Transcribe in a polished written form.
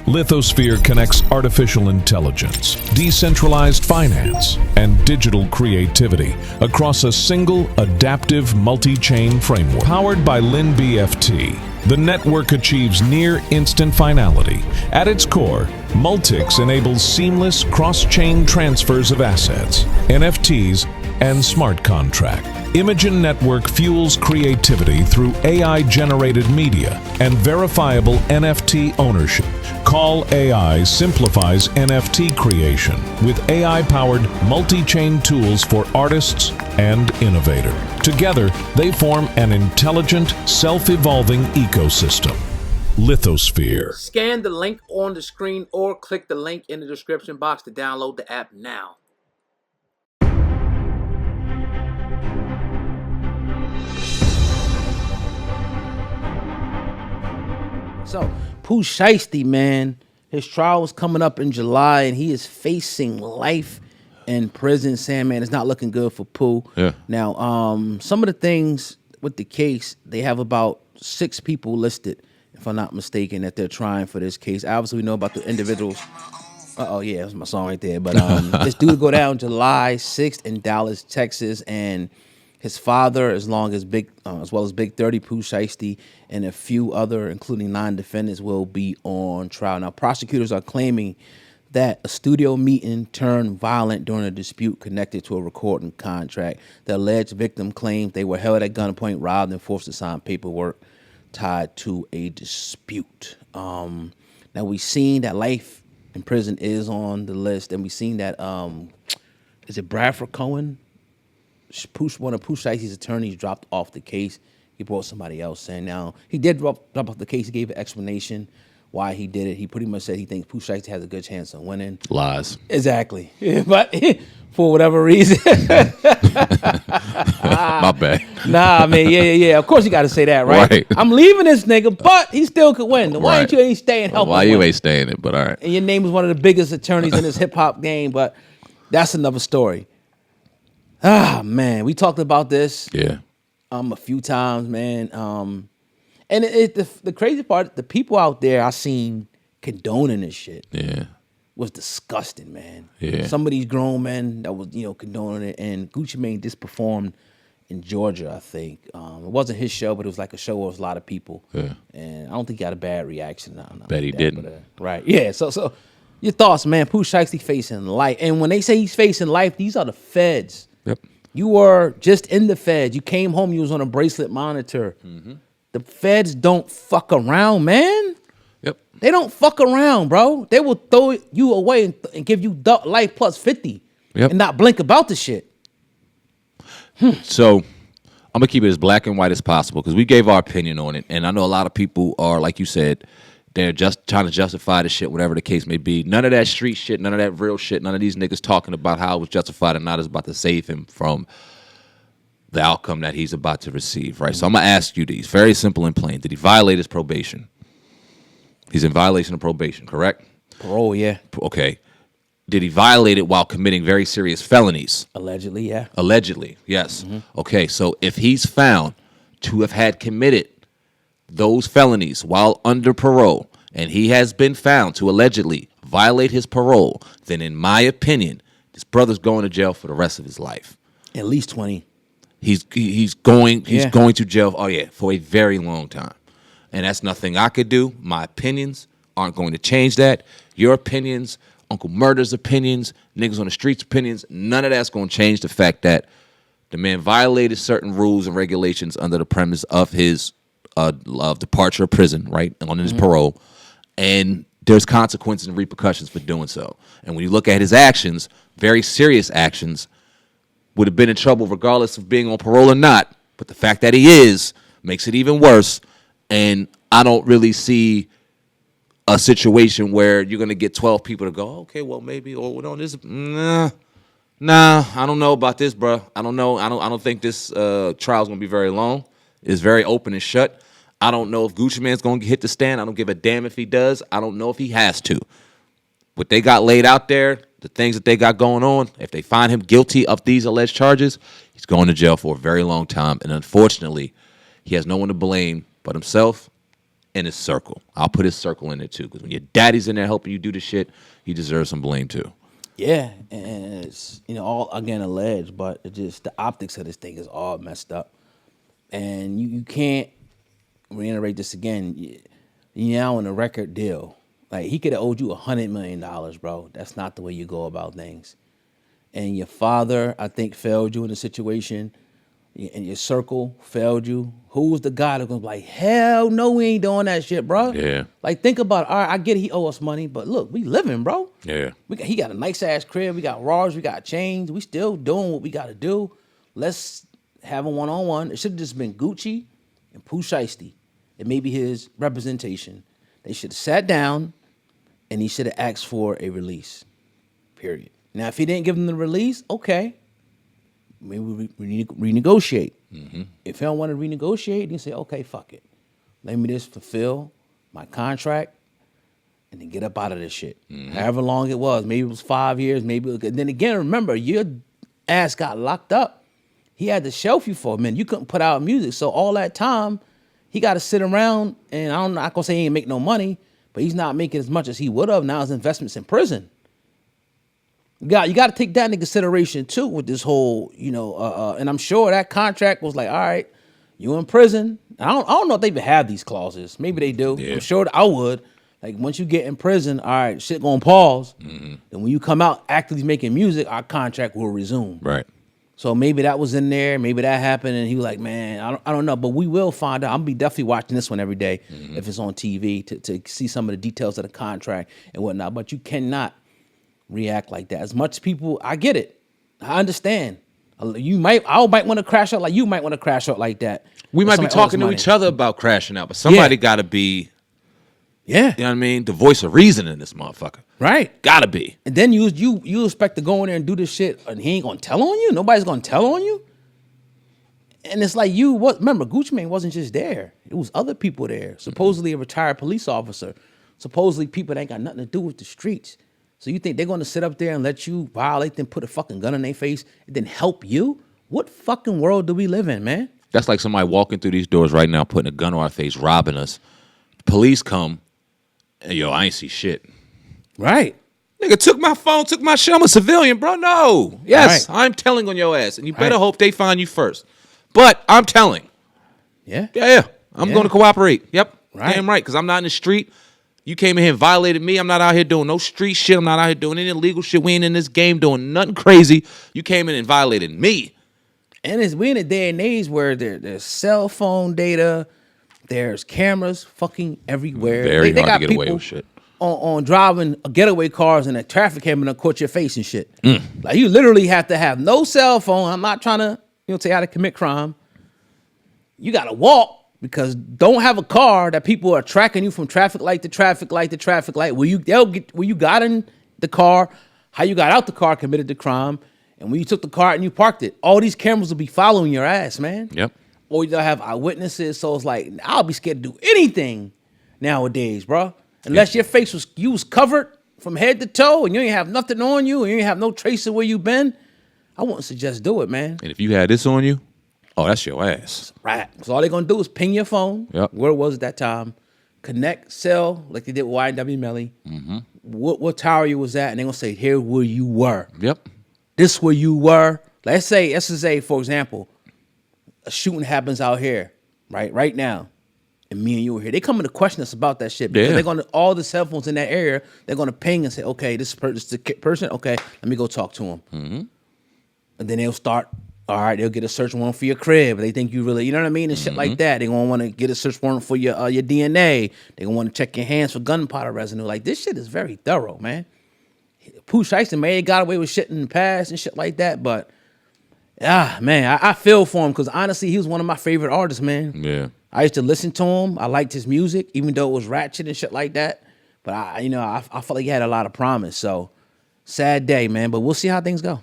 Lithosphere connects artificial intelligence, decentralized finance, and digital creativity across a single adaptive multi-chain framework. Powered by LinBFT, the network achieves near-instant finality. At its core, Multics enables seamless cross-chain transfers of assets, NFTs, and smart contract. Imogen Network fuels creativity through AI-generated media and verifiable NFT ownership. Call AI simplifies NFT creation with AI-powered multi-chain tools for artists and innovators. Together, they form an intelligent, self-evolving ecosystem. Lithosphere. Scan the link on the screen or click the link in the description box to download the app now. So, Pooh Shiesty, man, his trial was coming up in July, and he is facing life in prison. SamAnt, it's not looking good for Pooh. Yeah. Now, some of the things with the case, they have about 6 people listed, if I'm not mistaken, that they're trying for this case. Obviously, we know about the individuals. Oh yeah, that's my song right there. But this dude go down July 6th in Dallas, Texas, and his father, as well as Big 30, Pooh Shiesty, and a few other, including 9 defendants, will be on trial. Now, prosecutors are claiming that a studio meeting turned violent during a dispute connected to a recording contract. The alleged victim claims they were held at gunpoint, robbed, and forced to sign paperwork tied to a dispute. Now, we've seen that life in prison is on the list, and we've seen that, is it Bradford Cohen? One of Pooh Shiesty's attorneys dropped off the case. He brought somebody else in. Now, he did drop off the case. He gave an explanation why he did it. He pretty much said he thinks Pooh Shiesty has a good chance of winning. Lies. Exactly. But for whatever reason. My bad. Nah, man, yeah. Of course you got to say that, right? I'm leaving this nigga, but he still could win. Why ain't you ain't staying helping? Why you ain't staying it, but all right. And your name is one of the biggest attorneys in this hip-hop game, but that's another story. Ah, man, we talked about this a few times, man. And the crazy part, the people out there I seen condoning this shit was disgusting, man. Yeah. Some of these grown men that was, condoning it, and Gucci Mane just performed in Georgia, I think. It wasn't his show, but it was like a show where it was a lot of people. Yeah. And I don't think he got a bad reaction. Bet he didn't. But, right. Yeah, so your thoughts, man. Pooh Shiesty facing life. And when they say he's facing life, these are the feds. Yep. You were just in the feds. You came home, you was on a bracelet monitor. Mm-hmm. The feds don't fuck around, man. Yep. They don't fuck around, bro. They will throw you away and give you life plus 50 and not blink about the shit. So I'm going to keep it as black and white as possible because we gave our opinion on it. And I know a lot of people are, like you said, they're just trying to justify the shit, whatever the case may be. None of that street shit, none of that real shit, none of these niggas talking about how it was justified and not is about to save him from the outcome that he's about to receive, right? So I'm going to ask you these. Very simple and plain. Did he violate his probation? He's in violation of probation, correct? Parole, yeah. Okay. Did he violate it while committing very serious felonies? Allegedly, yeah. Allegedly, yes. Mm-hmm. Okay, so if he's found to have had committed those felonies while under parole, and he has been found to allegedly violate his parole, then in my opinion, this brother's going to jail for the rest of his life. At least 20. He's going to jail, for a very long time. And that's nothing I could do. My opinions aren't going to change that. Your opinions, Uncle Murder's opinions, niggas on the streets' opinions, none of that's going to change the fact that the man violated certain rules and regulations under the premise of his of departure of prison, right, on his parole, and there's consequences and repercussions for doing so. And when you look at his actions, very serious actions, would have been in trouble regardless of being on parole or not, but the fact that he is makes it even worse, and I don't really see a situation where you're going to get 12 people to go, okay, well, maybe, or no, this, nah, I don't know about this, bro. I don't know. I don't think this trial's going to be very long. It's very open and shut. I don't know if Gucci Mane's going to hit the stand. I don't give a damn if he does. I don't know if he has to. What they got laid out there, the things that they got going on, if they find him guilty of these alleged charges, he's going to jail for a very long time. And unfortunately, he has no one to blame but himself and his circle. I'll put his circle in there too, because when your daddy's in there helping you do the shit, he deserves some blame too. Yeah, and it's all again alleged, but it just the optics of this thing is all messed up, and you can't reiterate this again. You now in a record deal, like he could have owed you $100 million, bro. That's not the way you go about things. And your father, I think, failed you in the situation, and your circle failed you. Who's the guy that's gonna be like, hell no, we ain't doing that shit, bro? Yeah. Like, think about it. All right, I get it, he owe us money, but look, we living, bro. Yeah. He got a nice ass crib. We got raws. We got chains. We still doing what we got to do. Let's have a one-on-one. It should have just been Gucci and Pooh Shiesty. It may be his representation. They should have sat down, and he should have asked for a release. Period. Now, if he didn't give them the release, okay, maybe we renegotiate. Mm-hmm. If he don't want to renegotiate, then say, okay, fuck it. Let me just fulfill my contract and then get up out of this shit. Mm-hmm. However long it was. Maybe it was 5 years. Maybe it was, then again, remember, your ass got locked up. He had to shelf you for a minute. You couldn't put out music. So all that time, he got to sit around, and I'm not going to say he ain't make no money, but he's not making as much as he would have. Now his investment's in prison. You got to take that into consideration too with this whole, and I'm sure that contract was like, all right, you in prison. I don't know if they even have these clauses. Maybe they do. Yeah. I'm sure I would. Like, once you get in prison, all right, shit gonna pause. Mm-hmm. Then when you come out actively making music, our contract will resume. Right. So maybe that was in there. Maybe that happened, and he was like, man, I don't know. But we will find out. I'm gonna be definitely watching this one every day if it's on TV to see some of the details of the contract and whatnot. But you cannot react like that. As much people, I get it. I understand. I might want to crash out like you might want to crash out like that. We might be talking to each other about crashing out, but somebody got to be, you know what I mean, the voice of reason in this motherfucker. Right. Gotta be. And then you expect to go in there and do this shit, and he ain't gonna tell on you. Nobody's gonna tell on you. And it's like remember, Gucci Mane wasn't just there. It was other people there. Supposedly a retired police officer. Supposedly people that ain't got nothing to do with the streets. So you think they're going to sit up there and let you violate them, put a fucking gun in their face, and then help you? What fucking world do we live in, man? That's like somebody walking through these doors right now, putting a gun on our face, robbing us. Police come, and I ain't see shit. Right. Nigga took my phone, took my shit. I'm a civilian, bro. No. Yes, right. I'm telling on your ass, and you better hope they find you first. But I'm telling. Yeah. Yeah. I'm going to cooperate. Yep. Right. Damn right, because I'm not in the street. You came in here and violated me. I'm not out here doing no street shit. I'm not out here doing any illegal shit. We ain't in this game doing nothing crazy. You came in and violated me. And we in a day and age where there's cell phone data, there's cameras fucking everywhere. Very they hard got to get people away with shit. On driving getaway cars and a traffic camera and caught your face and shit. Like, you literally have to have no cell phone. I'm not trying to tell you how to commit crime. You got to walk. Because don't have a car that people are tracking you from traffic light to traffic light to traffic light. Where you got in the car, how you got out the car, committed the crime, and when you took the car and you parked it. All these cameras will be following your ass, man. Yep. Or you'll have eyewitnesses. So it's like, I'll be scared to do anything nowadays, bro. Unless your face was covered from head to toe and you ain't have nothing on you and you ain't have no trace of where you been, I wouldn't suggest do it, man. And if you had this on you, oh, that's your ass. Right. So all they're going to do is ping your phone, where it was at that time, connect, sell, like they did with YNW Melly, what tower you was at, and they're going to say, here where you were. Yep. This where you were. Let's just say, for example, a shooting happens out here, right now, and me and you were here. They come in to question us about that shit because they're going to, all the cell phones in that area, they're going to ping and say, okay, this is the person, okay, let me go talk to him. Mm-hmm. And then they'll start. All right, they'll get a search warrant for your crib. They think you really, you know what I mean? And shit like that. They're going to want to get a search warrant for your DNA. They're going to want to check your hands for gunpowder residue. Like, this shit is very thorough, man. Pooh Shiesty may have got away with shit in the past and shit like that, but, man, I feel for him because, honestly, he was one of my favorite artists, man. Yeah. I used to listen to him. I liked his music, even though it was ratchet and shit like that. But, I felt like he had a lot of promise. So, sad day, man. But we'll see how things go.